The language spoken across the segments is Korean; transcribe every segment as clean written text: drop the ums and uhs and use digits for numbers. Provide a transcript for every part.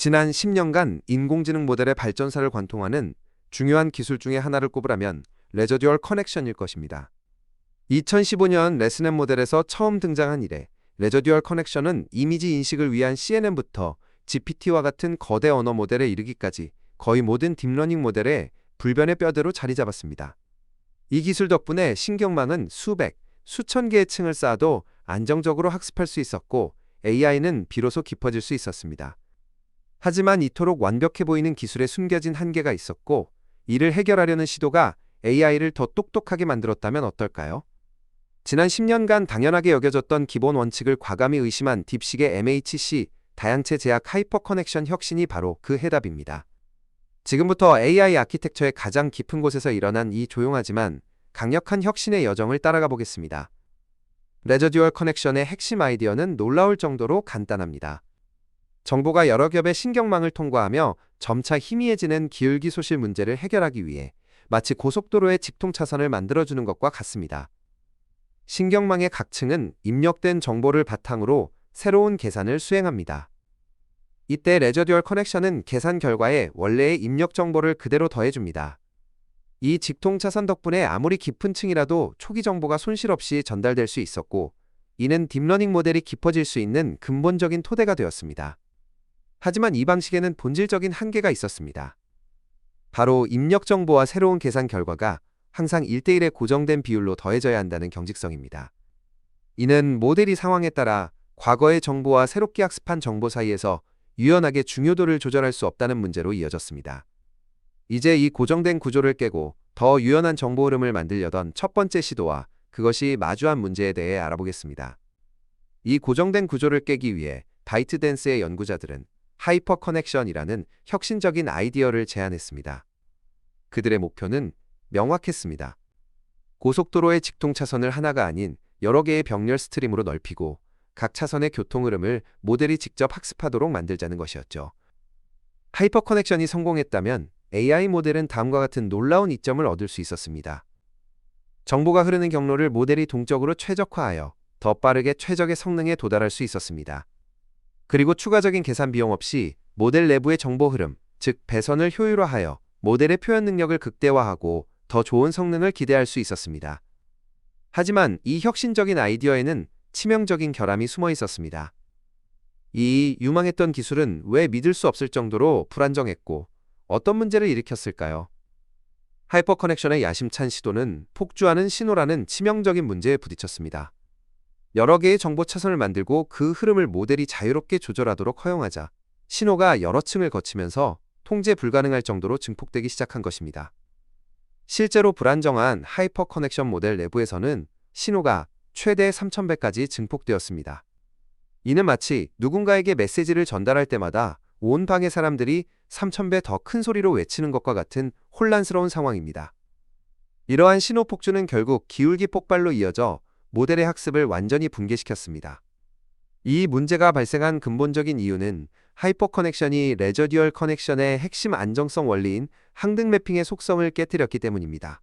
지난 10년간 인공지능 모델의 발전사를 관통하는 중요한 기술 중에 하나를 꼽으라면 레저듀얼 커넥션일 것입니다. 2015년 레스넷 모델에서 처음 등장한 이래 레저듀얼 커넥션은 이미지 인식을 위한 CNN부터 GPT와 같은 거대 언어 모델에 이르기까지 거의 모든 딥러닝 모델의 불변의 뼈대로 자리 잡았습니다. 이 기술 덕분에 신경망은 수백, 수천 개의 층을 쌓아도 안정적으로 학습할 수 있었고 AI는 비로소 깊어질 수 있었습니다. 하지만 이토록 완벽해 보이는 기술에 숨겨진 한계가 있었고, 이를 해결하려는 시도가 AI를 더 똑똑하게 만들었다면 어떨까요? 지난 10년간 당연하게 여겨졌던 기본 원칙을 과감히 의심한 딥식의 MHC, 다양체 제약 하이퍼 커넥션 혁신이 바로 그 해답입니다. 지금부터 AI 아키텍처의 가장 깊은 곳에서 일어난 이 조용하지만 강력한 혁신의 여정을 따라가 보겠습니다. 레저듀얼 커넥션의 핵심 아이디어는 놀라울 정도로 간단합니다. 정보가 여러 겹의 신경망을 통과하며 점차 희미해지는 기울기소실 문제를 해결하기 위해 마치 고속도로의 직통차선을 만들어주는 것과 같습니다. 신경망의 각 층은 입력된 정보를 바탕으로 새로운 계산을 수행합니다. 이때 레저듀얼 커넥션은 계산 결과에 원래의 입력 정보를 그대로 더해줍니다. 이 직통차선 덕분에 아무리 깊은 층이라도 초기 정보가 손실 없이 전달될 수 있었고, 이는 딥러닝 모델이 깊어질 수 있는 근본적인 토대가 되었습니다. 하지만 이 방식에는 본질적인 한계가 있었습니다. 바로 입력 정보와 새로운 계산 결과가 항상 1대1의 고정된 비율로 더해져야 한다는 경직성입니다. 이는 모델이 상황에 따라 과거의 정보와 새롭게 학습한 정보 사이에서 유연하게 중요도를 조절할 수 없다는 문제로 이어졌습니다. 이제 이 고정된 구조를 깨고 더 유연한 정보 흐름을 만들려던 첫 번째 시도와 그것이 마주한 문제에 대해 알아보겠습니다. 이 고정된 구조를 깨기 위해 바이트댄스의 연구자들은 하이퍼 커넥션이라는 혁신적인 아이디어를 제안했습니다. 그들의 목표는 명확했습니다. 고속도로의 직통차선을 하나가 아닌 여러 개의 병렬 스트림으로 넓히고 각 차선의 교통 흐름을 모델이 직접 학습하도록 만들자는 것이었죠. 하이퍼 커넥션이 성공했다면 AI 모델은 다음과 같은 놀라운 이점을 얻을 수 있었습니다. 정보가 흐르는 경로를 모델이 동적으로 최적화하여 더 빠르게 최적의 성능에 도달할 수 있었습니다. 그리고 추가적인 계산 비용 없이 모델 내부의 정보 흐름, 즉 배선을 효율화하여 모델의 표현 능력을 극대화하고 더 좋은 성능을 기대할 수 있었습니다. 하지만 이 혁신적인 아이디어에는 치명적인 결함이 숨어 있었습니다. 이 유망했던 기술은 왜 믿을 수 없을 정도로 불안정했고 어떤 문제를 일으켰을까요? 하이퍼 커넥션의 야심찬 시도는 폭주하는 신호라는 치명적인 문제에 부딪혔습니다. 여러 개의 정보 차선을 만들고 그 흐름을 모델이 자유롭게 조절하도록 허용하자 신호가 여러 층을 거치면서 통제 불가능할 정도로 증폭되기 시작한 것입니다. 실제로 불안정한 하이퍼 커넥션 모델 내부에서는 신호가 최대 3000배까지 증폭되었습니다. 이는 마치 누군가에게 메시지를 전달할 때마다 온 방의 사람들이 3000배 더 큰 소리로 외치는 것과 같은 혼란스러운 상황입니다. 이러한 신호 폭주는 결국 기울기 폭발로 이어져 모델의 학습을 완전히 붕괴시켰습니다. 이 문제가 발생한 근본적인 이유는 하이퍼 커넥션이 레저듀얼 커넥션의 핵심 안정성 원리인 항등 매핑의 속성을 깨뜨렸기 때문입니다.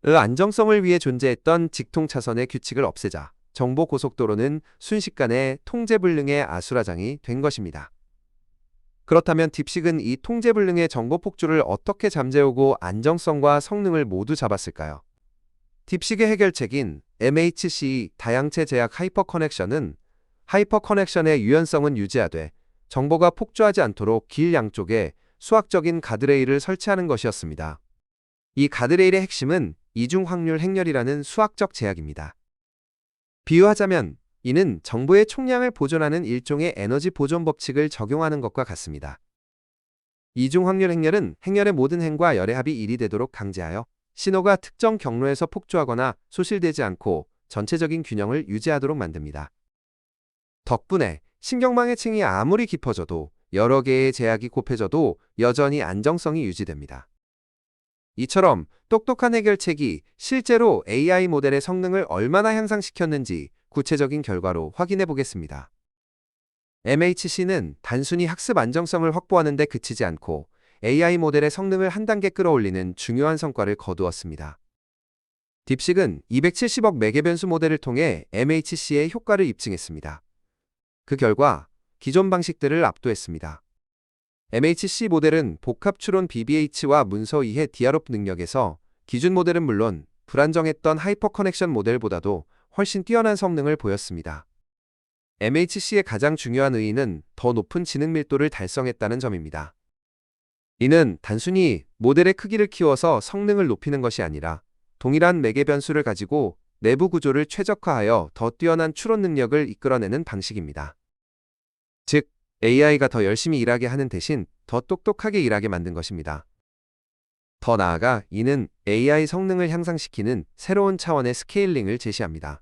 그 안정성을 위해 존재했던 직통차선의 규칙을 없애자 정보 고속도로는 순식간에 통제불능의 아수라장이 된 것입니다. 그렇다면 딥식은 이 통제불능의 정보 폭주를 어떻게 잠재우고 안정성과 성능을 모두 잡았을까요? 딥식의 해결책인 MHC 다양체 제약 하이퍼 커넥션은 하이퍼 커넥션의 유연성은 유지하되 정보가 폭주하지 않도록 길 양쪽에 수학적인 가드레일을 설치하는 것이었습니다. 이 가드레일의 핵심은 이중 확률 행렬이라는 수학적 제약입니다. 비유하자면 이는 정보의 총량을 보존하는 일종의 에너지 보존 법칙을 적용하는 것과 같습니다. 이중 확률 행렬은 행렬의 모든 행과 열의 합이 1이 되도록 강제하여 신호가 특정 경로에서 폭주하거나 소실되지 않고 전체적인 균형을 유지하도록 만듭니다. 덕분에 신경망의 층이 아무리 깊어져도 여러 개의 제약이 곱해져도 여전히 안정성이 유지됩니다. 이처럼 똑똑한 해결책이 실제로 AI 모델의 성능을 얼마나 향상시켰는지 구체적인 결과로 확인해 보겠습니다. MHC는 단순히 학습 안정성을 확보하는 데 그치지 않고 AI 모델의 성능을 한 단계 끌어올리는 중요한 성과를 거두었습니다. 딥식은 270억 매개 변수 모델을 통해 MHC의 효과를 입증했습니다. 그 결과 기존 방식들을 압도했습니다. MHC 모델은 복합 추론 BBH와 문서 이해 디아롭 능력에서 기준 모델은 물론 불안정했던 하이퍼 커넥션 모델보다도 훨씬 뛰어난 성능을 보였습니다. MHC의 가장 중요한 의의는 더 높은 지능 밀도를 달성했다는 점입니다. 이는 단순히 모델의 크기를 키워서 성능을 높이는 것이 아니라 동일한 매개 변수를 가지고 내부 구조를 최적화하여 더 뛰어난 추론 능력을 이끌어내는 방식입니다. 즉, AI가 더 열심히 일하게 하는 대신 더 똑똑하게 일하게 만든 것입니다. 더 나아가 이는 AI 성능을 향상시키는 새로운 차원의 스케일링을 제시합니다.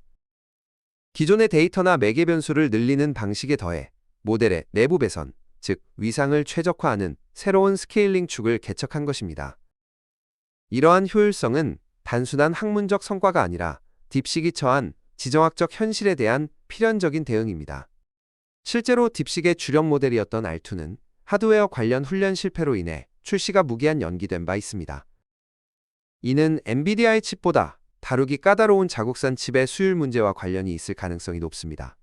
기존의 데이터나 매개 변수를 늘리는 방식에 더해 모델의 내부 배선, 즉 위상을 최적화하는 새로운 스케일링 축을 개척한 것입니다. 이러한 효율성은 단순한 학문적 성과가 아니라 딥식이 처한 지정학적 현실에 대한 필연적인 대응입니다. 실제로 딥식의 주력 모델이었던 R2는 하드웨어 관련 훈련 실패로 인해 출시가 무기한 연기된 바 있습니다. 이는 엔비디아의 칩보다 다루기 까다로운 자국산 칩의 수율 문제와 관련이 있을 가능성이 높습니다.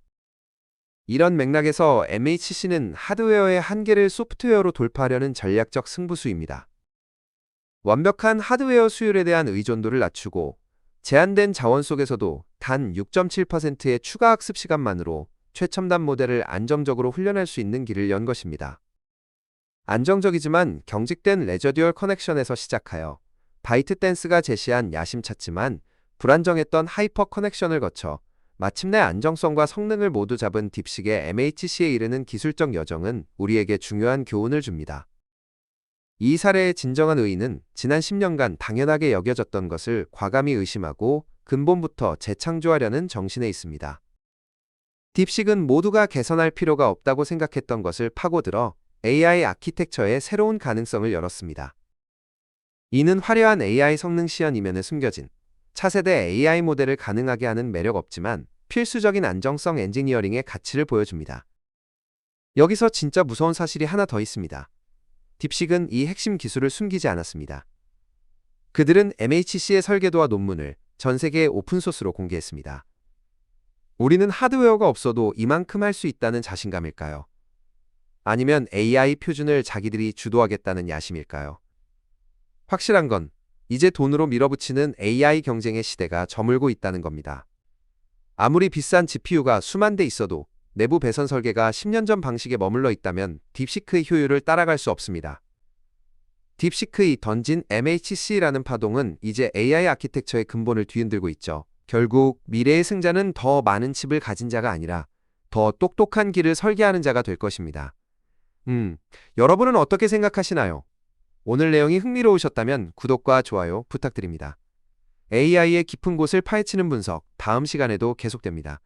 이런 맥락에서 MHC는 하드웨어의 한계를 소프트웨어로 돌파하려는 전략적 승부수입니다. 완벽한 하드웨어 수율에 대한 의존도를 낮추고 제한된 자원 속에서도 단 6.7%의 추가 학습 시간만으로 최첨단 모델을 안정적으로 훈련할 수 있는 길을 연 것입니다. 안정적이지만 경직된 레저듀얼 커넥션에서 시작하여 바이트댄스가 제시한 야심찼지만 불안정했던 하이퍼 커넥션을 거쳐 마침내 안정성과 성능을 모두 잡은 딥식의 MHC에 이르는 기술적 여정은 우리에게 중요한 교훈을 줍니다. 이 사례의 진정한 의의는 지난 10년간 당연하게 여겨졌던 것을 과감히 의심하고 근본부터 재창조하려는 정신에 있습니다. 딥식은 모두가 개선할 필요가 없다고 생각했던 것을 파고들어 AI 아키텍처의 새로운 가능성을 열었습니다. 이는 화려한 AI 성능 시연 이면에 숨겨진 차세대 AI 모델을 가능하게 하는 매력 없지만 필수적인 안정성 엔지니어링의 가치를 보여줍니다. 여기서 진짜 무서운 사실이 하나 더 있습니다. 딥식은 이 핵심 기술을 숨기지 않았습니다. 그들은 MHC의 설계도와 논문을 전 세계에 오픈소스로 공개했습니다. 우리는 하드웨어가 없어도 이만큼 할 수 있다는 자신감일까요? 아니면 AI 표준을 자기들이 주도하겠다는 야심일까요? 확실한 건 이제 돈으로 밀어붙이는 AI 경쟁의 시대가 저물고 있다는 겁니다. 아무리 비싼 GPU가 수만 대 있어도 내부 배선 설계가 10년 전 방식에 머물러 있다면 딥시크의 효율을 따라갈 수 없습니다. 딥시크의 던진 MHC라는 파동은 이제 AI 아키텍처의 근본을 뒤흔들고 있죠. 결국 미래의 승자는 더 많은 칩을 가진 자가 아니라 더 똑똑한 길을 설계하는 자가 될 것입니다. 여러분은 어떻게 생각하시나요? 오늘 내용이 흥미로우셨다면 구독과 좋아요 부탁드립니다. AI의 깊은 곳을 파헤치는 분석, 다음 시간에도 계속됩니다.